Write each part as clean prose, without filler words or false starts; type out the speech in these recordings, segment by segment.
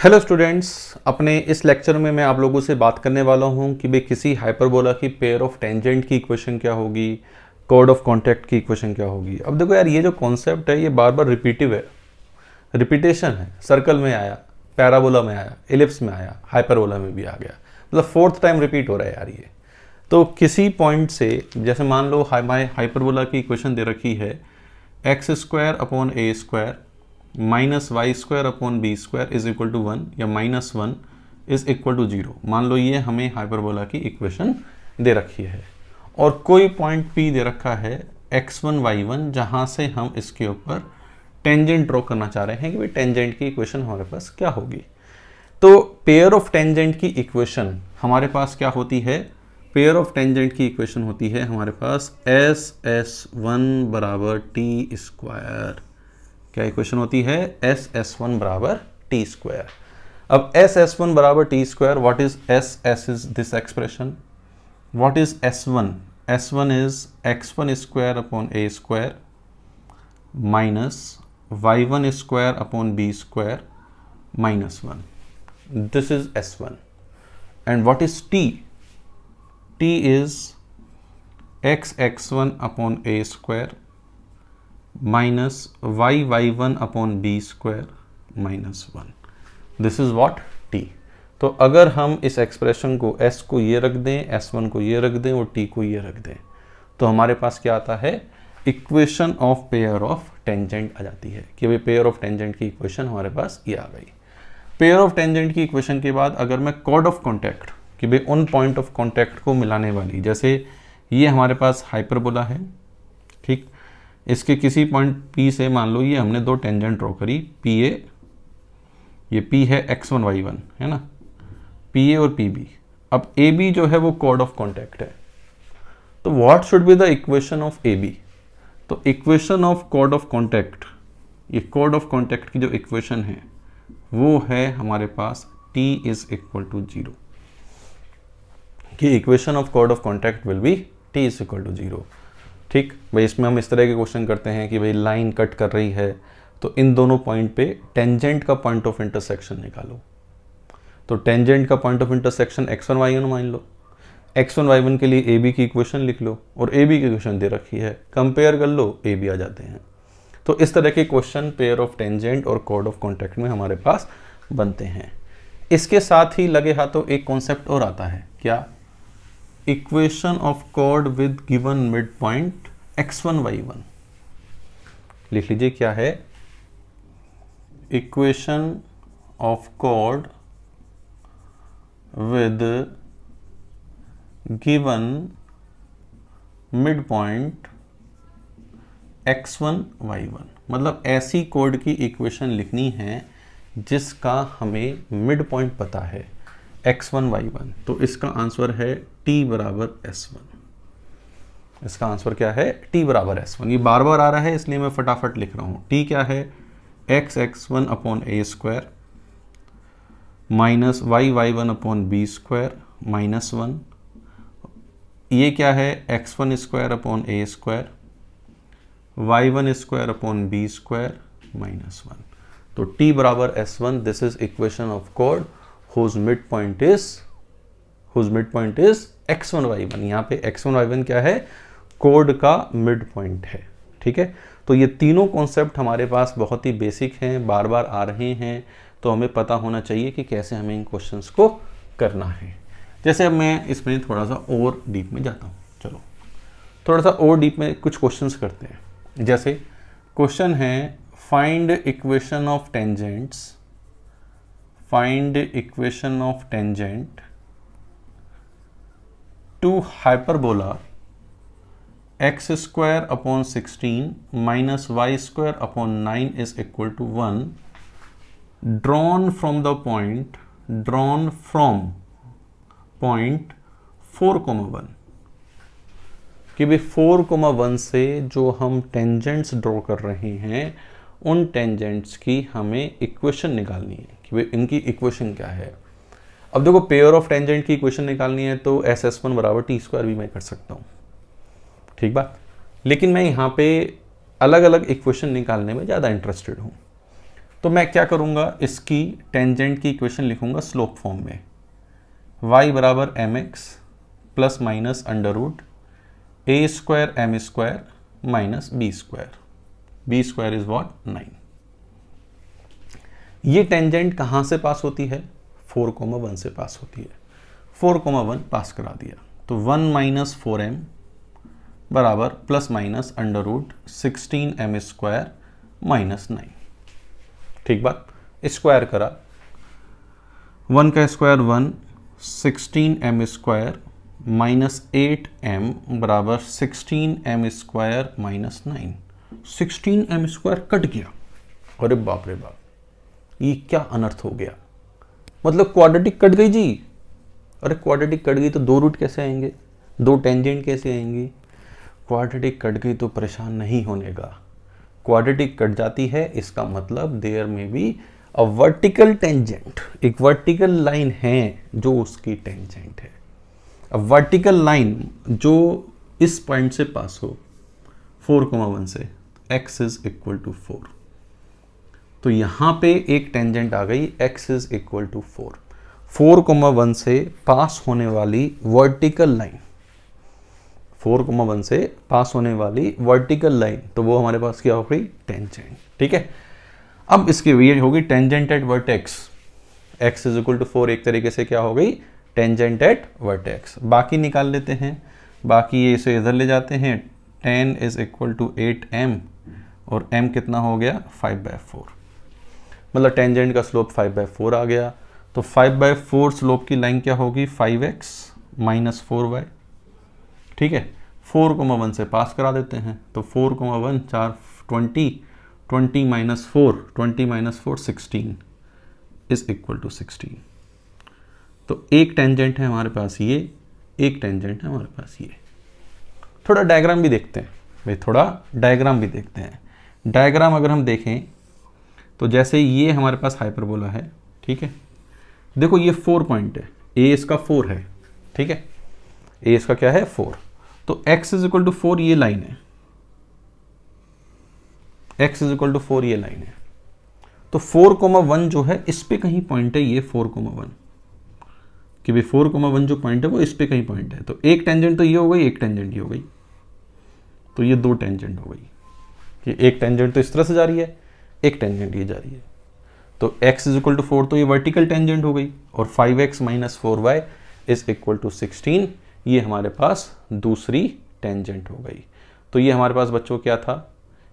Hello students, अपने इस lecture में मैं आप लोगों से बात करने वाला हूं कि भाई किसी हाइपरबोला की पेयर ऑफ टेंजेंट की इक्वेशन क्या होगी, कॉर्ड ऑफ कॉन्टैक्ट की इक्वेशन क्या होगी। अब देखो यार, ये जो कॉन्सेप्ट है ये बार बार रिपीटिव है, रिपीटेशन है। सर्कल में आया, पैराबोला में आया, एलिप्स में आया, हाइपरबोला में भी आ गया, मतलब फोर्थ टाइम रिपीट हो रहा है यार ये। तो किसी पॉइंट से, जैसे मान लो हाइपरबोला की इक्वेशन दे रखी है x square upon a square minus y square upon b square is equal to 1 या माइनस 1 इज इक्वल टू 0। मान लो ये हमें हाइपरबोला की इक्वेशन दे रखी है और कोई पॉइंट P दे रखा है x1 y1, जहां से हम इसके ऊपर टेंजेंट ड्रॉ करना चाह रहे हैं कि भाई टेंजेंट की इक्वेशन हमारे पास क्या होगी। तो पेयर ऑफ टेंजेंट की इक्वेशन हमारे पास क्या होती है? पेयर ऑफ टेंजेंट की इक्वेशन होती है हमारे पास S1 बराबर टी स्क्वायर। क्या इक्वेशन होती है? S1 बराबर टी स्क्वायर। अब S1 बराबर t square, what is S is this expression, what is S1? S1 is x1 square upon a square minus y1 square upon b square minus 1। This is S1। And what is T? T is x1 upon a square minus y1 upon b square minus 1। This is what? t। तो अगर हम इस expression को s को ये रख दें, s1 को ये रख दें और t को ये रख दें, तो हमारे पास क्या आता है? Equation of pair of tangent आ जाती है कि भाई पेयर ऑफ टेंजेंट की इक्वेशन हमारे पास ये आ गई। पेयर ऑफ टेंजेंट की इक्वेशन के बाद अगर मैं कॉर्ड ऑफ कॉन्टैक्ट कि भाई उन पॉइंट ऑफ कॉन्टैक्ट को मिलाने वाली, जैसे ये हमारे पास हाइपरबोला है, ठीक, इसके किसी पॉइंट P से मान लो ये हमने दो टेंजेंट ड्रॉ करी, PA, ये P है x1 y1 है ना, PA और PB। अब AB जो है वो कॉर्ड ऑफ कॉन्टैक्ट है, तो what should be the equation of AB? तो equation of chord of contact, ये कॉर्ड ऑफ कॉन्टैक्ट की जो इक्वेशन है वो है हमारे पास T इज इक्वल टू 0, कि equation of chord of contact will be T is equal to 0। ठीक भाई, इसमें हम इस तरह के क्वेश्चन करते हैं कि भाई लाइन कट कर रही है तो इन दोनों पॉइंट पे टेंजेंट का पॉइंट ऑफ इंटरसेक्शन निकालो। तो टेंजेंट का point of intersection x1 y1 मान लो, x1 y1 के लिए AB की इक्वेशन लिख लो और AB की इक्वेशन दे रखी है, कंपेयर कर लो, AB आ जाते हैं। तो इस तरह के क्वेश्चन पेयर ऑफ टेंजेंट और कॉर्ड ऑफ कॉन्टैक्ट में हमारे पास बनते हैं। इसके साथ ही लगे हाथों एक कॉन्सेप्ट और आता है, क्या? Equation of cord with given mid point x1 y1। लिख लीजिए क्या है? Equation of cord with given mid point x1 y1। मतलब ऐसी कॉर्ड की इक्वेशन लिखनी है जिसका हमें मिड पॉइंट पता है x1 y1। तो इसका आंसर है t बराबर s1। इसका आंसर क्या है? t बराबर s1। ये बार बार आ रहा है इसलिए मैं फटाफट लिख रहा हूँ। t क्या है? x1 upon a square minus y1 upon b square minus 1। ये क्या है? x1 square upon a square y1 square upon b square minus 1। तो t बराबर s1। This is equation of chord whose midpoint is x1 y1। यहाँ पे x1 y1 क्या है? Cord का मिड पॉइंट है। ठीक है, तो ये तीनों कॉन्सेप्ट हमारे पास बहुत ही बेसिक हैं, बार बार आ रहे हैं, तो हमें पता होना चाहिए कि कैसे हमें इन क्वेश्चंस को करना है। जैसे अब मैं इसमें थोड़ा सा और डीप में जाता हूँ। चलो थोड़ा सा और डीप में कुछ क्वेश्चंस करते हैं। जैसे क्वेश्चन है find equation of tangents, find equation of tangent to hyperbola x square upon 16 minus y square upon 9 is equal to 1 drawn from point 4,1। कि भाई 4,1 से जो हम टेंजेंट्स ड्रॉ कर रहे हैं उन टेंजेंट्स की हमें इक्वेशन निकालनी है कि भाई इनकी इक्वेशन क्या है। अब देखो, पेयर ऑफ टेंजेंट की इक्वेशन निकालनी है तो S1 बराबर टी स्क्वायर भी मैं कर सकता हूँ, ठीक बात। लेकिन मैं यहाँ पे अलग अलग इक्वेशन निकालने में ज़्यादा इंटरेस्टेड हूँ। तो मैं क्या करूँगा, इसकी टेंजेंट की इक्वेशन लिखूँगा स्लोप फॉर्म में, y बराबर m x plus minus under root a square m square minus b square is what 9। ये टेंजेंट कहाँ से पास होती है, 4,1 से पास होती है। 4,1 पास करा दिया तो 1 माइनस 4m बराबर plus minus under root 16m square minus 9। ठीक बात, स्क्वायर करा, 1 का square 1, 16m square minus 8m बराबर 16m square minus 9। 16m square cut गया, अरे बाप रे बाप, ये क्या अनर्थ हो गया, मतलब क्वाड्रेटिक कट गई जी। अरे क्वाड्रेटिक कट गई तो दो रूट कैसे आएंगे, दो टेंजेंट कैसे आएंगी। क्वाड्रेटिक कट गई तो परेशान नहीं होने का, क्वाड्रेटिक कट जाती है इसका मतलब देयर में बी अ वर्टिकल टेंजेंट, एक वर्टिकल लाइन है जो उसकी टेंजेंट है। अब वर्टिकल लाइन जो इस पॉइंट से पास हो 4,1 से, x इज इक्वल टू 4, तो यहां पे एक टेंजेंट आ गई, x इज इक्वल टू 4। 4,1 से पास होने वाली वर्टिकल लाइन, 4,1 से पास होने वाली वर्टिकल लाइन, तो वो हमारे पास क्या हो गई, टेंजेंट। ठीक है, अब इसकी ये होगी tangent at vertex, x is equal to 4 एक तरीके से क्या हो गई, टेंजेंट एट वर्टेक्स। बाकी निकाल लेते हैं, बाकी ये इसे इधर ले जाते हैं, 10 इज इक्वल टू 8m और m कितना हो गया 5/4, मतलब टेंजेंट का स्लोप 5/4 आ गया। तो 5/4 स्लोप की लाइन क्या होगी, 5x माइनस 4y। ठीक है, 4,1 से पास करा देते हैं, तो 4,1 4 20, 20 minus 4, 20 minus 4 16 is equal to 16। तो एक टेंजेंट है हमारे पास ये, एक टेंजेंट है हमारे पास ये। थोड़ा डायग्राम भी देखते हैं भाई, थोड़ा डायग्राम भी देखते हैं। डायग्राम अगर हम देखें तो जैसे ये हमारे पास हाइपरबोला है, ठीक है, देखो ये 4 पॉइंट है, ए इसका 4 है, ठीक है, ए इसका क्या है 4, तो x इज इक्वल टू 4 ये लाइन है, x इज इक्वल टू 4 ये लाइन है। तो 4,1 जो है इस पे कहीं पॉइंट है, ये 4,1 कि भाई 4,1 जो पॉइंट है वो इस पे कहीं पॉइंट है। तो एक टेंजेंट तो ये हो गई, एक टेंजेंट ये हो गई, तो ये दो टेंजेंट हो गई कि एक टेंजेंट तो इस तरह से जा रही है, एक टेंजेंट ये जा रही है। तो x इज इक्वल टू 4 तो ये वर्टिकल टेंजेंट हो गई, और 5x minus 4y is equal to 16 ये हमारे पास दूसरी टेंजेंट हो गई। तो ये हमारे पास बच्चों क्या था,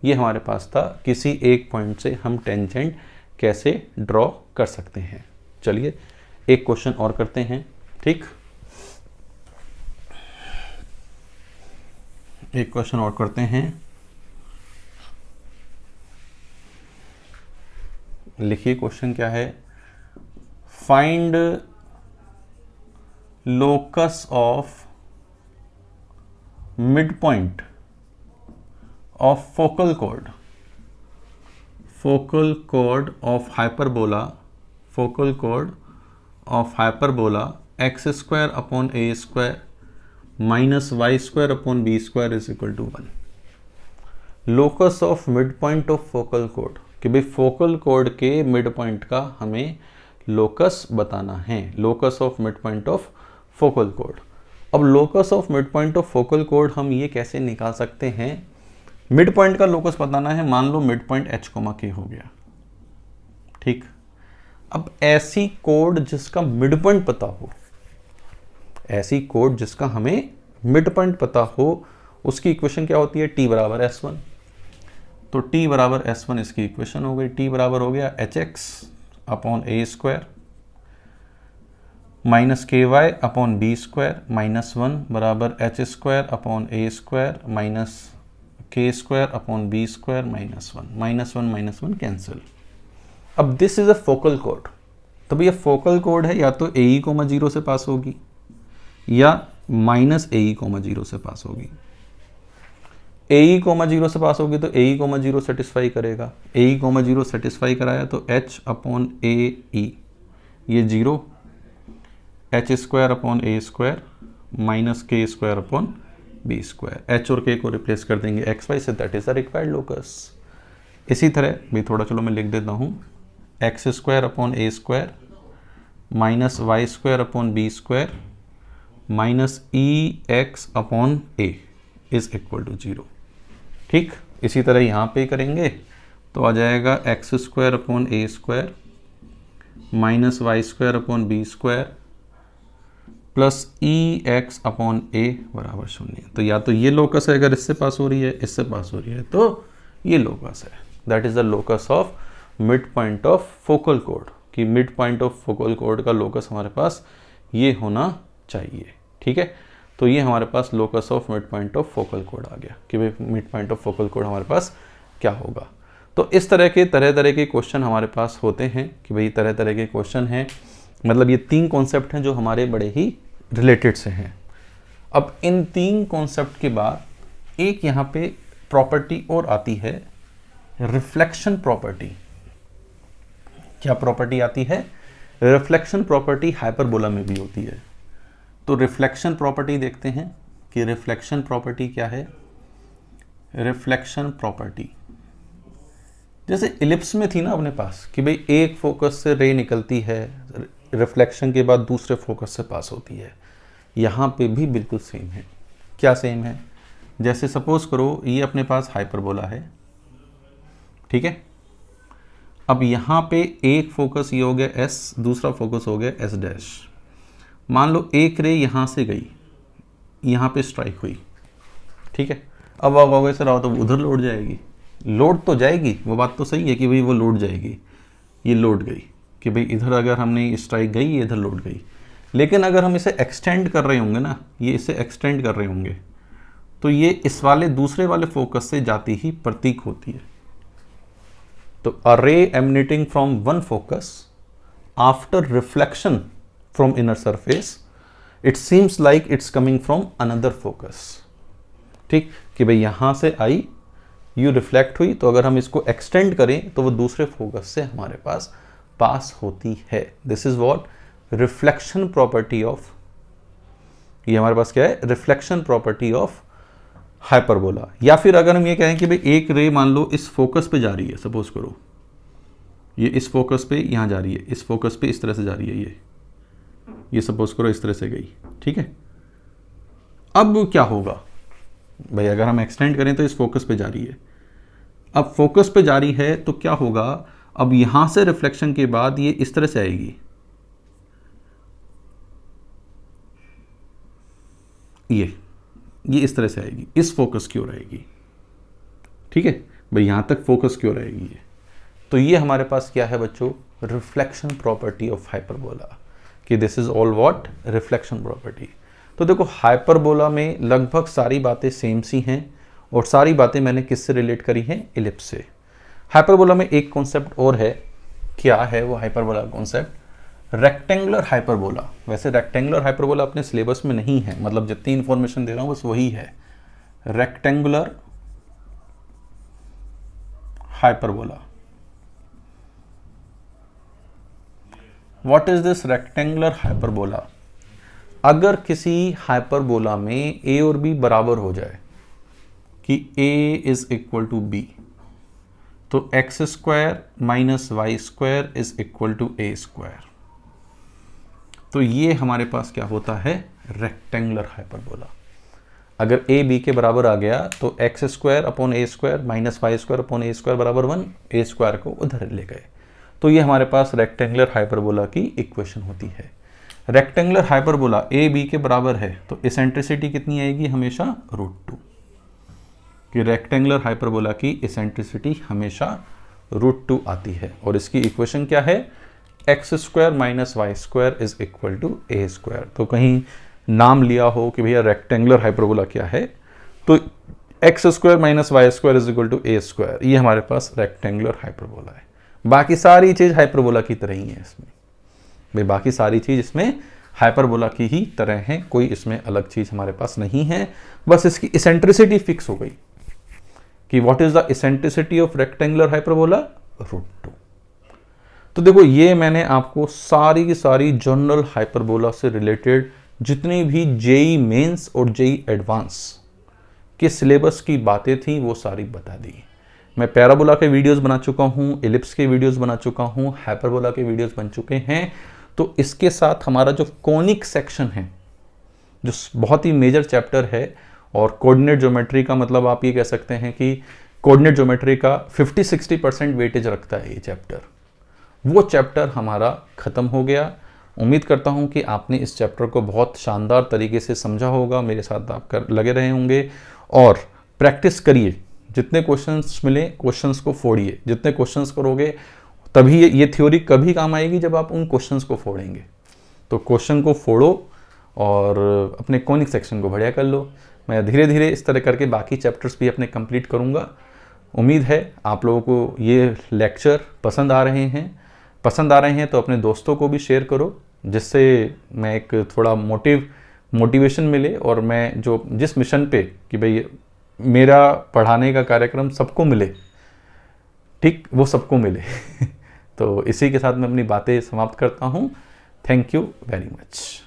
ये हमारे पास था किसी एक पॉइंट से हम टेंजेंट कैसे ड्रॉ कर सकते हैं। चलिए एक क्वेश्चन और करते हैं, ठीक, एक क्वेश्चन और करते हैं। लिखिए क्वेश्चन क्या है, find locus of mid point of focal chord of hyperbola, focal chord of hyperbola x square upon a square minus y square upon b square is equal to 1। Locus of mid point of focal chord, कि भाई focal chord के mid point का हमें locus बताना है, locus of mid point of focal chord. अब locus of mid point of focal chord हम ये कैसे निकाल सकते हैं, मिड पॉइंट का लोकस बताना है, मान लो मिड पॉइंट h, k हो गया, ठीक। अब ऐसी कोड जिसका मिड पॉइंट पता हो, ऐसी कोड जिसका हमें मिड पॉइंट पता हो, उसकी इक्वेशन क्या होती है, t बराबर s1। तो t बराबर s1 इसकी इक्वेशन हो गई, t बराबर हो गया hx upon a square minus k y upon b square minus 1 बराबर h square upon a square minus k square upon b square minus 1 minus 1 cancel. अब this is a focal chord, तो भैया focal cord है या तो ए coma 0 से पास होगी या माइनस ए कोमा 0 से पास होगी। ए कोमा 0 से पास होगी तो ए कोमा 0 सेटिस्फाई करेगा, ए कोमा 0 सेटिस्फाई कराया तो h अपॉन ए ई ये 0, h square upon a square minus k square upon b square, h और के को रिप्लेस कर देंगे एक्स वाई से, that is the required locus. इसी तरह भी थोड़ा चलो मैं लिख देता हूँ, x square upon a square minus y square upon b square minus e x upon a is equal to 0। ठीक, इसी तरह यहाँ पे करेंगे तो आ जाएगा x square upon a square minus y square upon b square plus e x upon a बराबर 0। तो या तो ये लोकस है, अगर इससे पास हो रही है, इससे पास हो रही है, तो ये लोकस है। That is the locus of mid point of focal कोड, कि मिड पॉइंट ऑफ फोकल कोड का लोकस हमारे पास ये होना चाहिए। ठीक है, तो ये हमारे पास locus of mid point of focal कोड आ गया कि भाई मिड पॉइंट ऑफ फोकल कोड हमारे पास क्या होगा। तो इस तरह के क्वेश्चन हमारे पास होते हैं कि भाई तरह तरह के क्वेश्चन हैं, मतलब ये 3 कॉन्सेप्ट हैं जो हमारे बड़े ही रिलेटेड से हैं। अब इन 3 कॉन्सेप्ट के बाद एक यहाँ पे प्रॉपर्टी और आती है, रिफ्लेक्शन प्रॉपर्टी। क्या प्रॉपर्टी आती है? रिफ्लेक्शन प्रॉपर्टी हाइपरबोला में भी होती है। तो रिफ्लेक्शन प्रॉपर्टी देखते हैं कि रिफ्लेक्शन प्रॉपर्टी क्या है। रिफ्लेक्शन प्रॉपर्टी जैसे इलिप्स में थी ना अपने पास कि भाई एक फोकस से रे निकलती है, रिफ्लेक्शन के बाद दूसरे फोकस से पास होती है, यहाँ पे भी बिल्कुल सेम है। क्या सेम है? जैसे सपोज करो ये अपने पास हाइपरबोला है, ठीक है। अब यहाँ पे एक फोकस ये हो गया एस, दूसरा फोकस हो गया एस डैश। मान लो एक रे यहाँ से गई, यहाँ पे स्ट्राइक हुई, ठीक है। अब आप कहोगे सर आओ तो उधर लौट जाएगी, लोड तो जाएगी, वो बात तो सही है कि भाई वो लोड जाएगी, ये लोड गई कि भाई इधर अगर हमने स्ट्राइक गई, ये इधर लोड गई। लेकिन अगर हम इसे एक्सटेंड कर रहे होंगे ना, ये इसे एक्सटेंड कर रहे होंगे, तो ये इस वाले दूसरे वाले फोकस से जाती ही प्रतीक होती है। तो अ रे emanating from one focus after reflection from inner surface, it seems like it's coming from another focus. ठीक, कि भाई यहां से आई, यू रिफ्लेक्ट हुई, तो अगर हम इसको एक्सटेंड करें तो वो दूसरे फोकस से हमारे पास होती है। This is what reflection property of, ये हमारे पास क्या है? Reflection property of hyperbola. या फिर अगर हम ये कहें कि भाई एक रे मान लो इस फोकस पे जा रही है, सपोज करो ये इस फोकस पे यहां जा रही है, इस फोकस पे इस तरह से जा रही है, ये सपोज करो इस तरह से गई, ठीक है। अब क्या होगा भाई, अगर हम एक्सटेंड करें तो इस फोकस पे जा रही है, अब फोकस पे जा रही है तो क्या होगा, अब यहां से रिफ्लेक्शन के बाद ये इस तरह से आएगी, ये इस तरह से आएगी, इस फोकस की ओर आएगी, ठीक है भाई, यहां तक फोकस की ओर आएगी ये। तो ये हमारे पास क्या है बच्चों? रिफ्लेक्शन प्रॉपर्टी ऑफ हाइपरबोला, कि this is all what reflection property. तो देखो हाइपरबोला में लगभग सारी बातें सेम सी हैं, और सारी बातें मैंने किससे रिलेट करी हैं? इलिप्स से। हाइपरबोला में एक कॉन्सेप्ट और है, क्या है वो हाइपरबोला कॉन्सेप्ट? Rectangular hyperbola. वैसे रेक्टेंगुलर हाइपरबोला अपने सिलेबस में नहीं है, मतलब जितनी इंफॉर्मेशन दे रहा हूं बस वही है, rectangular hyperbola. What is this rectangular hyperbola? अगर किसी हाइपरबोला में a और b बराबर हो जाए कि a is equal to b, तो x square minus y square is equal to a square. तो ये हमारे पास क्या होता है? Rectangular hyperbola. अगर a b के बराबर आ गया तो x square upon a square minus y square upon a square बराबर 1, ए स्क्वायर को उधर ले गए, तो ये हमारे पास रेक्टेंगुलर हाइपरबोला की इक्वेशन होती है। रेक्टेंगुलर हाइपरबोला ए बी के बराबर है तो इसेंट्रिसिटी कितनी आएगी? हमेशा √2, कि रेक्टेंगुलर हाइपरबोला की इसेंट्रिसिटी हमेशा √2 आती है। और इसकी इक्वेशन क्या है? X square minus y square is equal to a square. तो कहीं नाम लिया हो कि भैया रेक्टेंगुलर हाइपरबोला क्या है, तो x square minus y square is equal to a square, ये हमारे पास रेक्टेंगुलर हाइपरबोला है। बाकी सारी चीज हाइपरबोला की तरह ही है इसमें भाई, बाकी सारी चीज इसमें हाइपरबोला की ही तरह है, कोई इसमें अलग चीज हमारे पास नहीं है। बस इसकी इसेंट्रिसिटी फिक्स हो गई कि what is the eccentricity of rectangular hyperbola? √2। तो देखो ये मैंने आपको सारी की सारी जनरल हाइपरबोला से रिलेटेड जितनी भी जेई मेंस और जेई एडवांस के सिलेबस की बातें थी वो सारी बता दी। मैं पैराबोला के वीडियोस बना चुका हूँ, एलिप्स के वीडियोस बना चुका हूँ, हाइपरबोला के वीडियोस बन चुके हैं। तो इसके साथ हमारा जो कोनिक सेक्शन है, जो बहुत ही मेजर चैप्टर है, और कोऑर्डिनेट ज्योमेट्री का मतलब आप ये कह सकते हैं कि कोऑर्डिनेट ज्योमेट्री का 50-60% वेटेज रखता है ये चैप्टर, वो चैप्टर हमारा ख़त्म हो गया। उम्मीद करता हूँ कि आपने इस चैप्टर को बहुत शानदार तरीके से समझा होगा, मेरे साथ आप लगे रहे होंगे, और प्रैक्टिस करिए। जितने क्वेश्चंस मिले क्वेश्चंस को फोड़िए, जितने क्वेश्चंस करोगे तभी ये थ्योरी कभी काम आएगी जब आप उन क्वेश्चंस को फोड़ेंगे। तो क्वेश्चन को फोड़ो और अपने कॉनिक सेक्शन को बढ़िया कर लो। मैं धीरे धीरे इस तरह करके बाकी चैप्टर्स भी अपने कंप्लीट करूँगा। उम्मीद है आप लोगों को ये लेक्चर पसंद आ रहे हैं तो अपने दोस्तों को भी शेयर करो, जिससे मैं एक थोड़ा मोटिवेशन मिले, और मैं जिस मिशन पे कि भाई मेरा पढ़ाने का कार्यक्रम सबको मिले, ठीक, वो सबको मिले। तो इसी के साथ मैं अपनी बातें समाप्त करता हूँ। Thank you very much.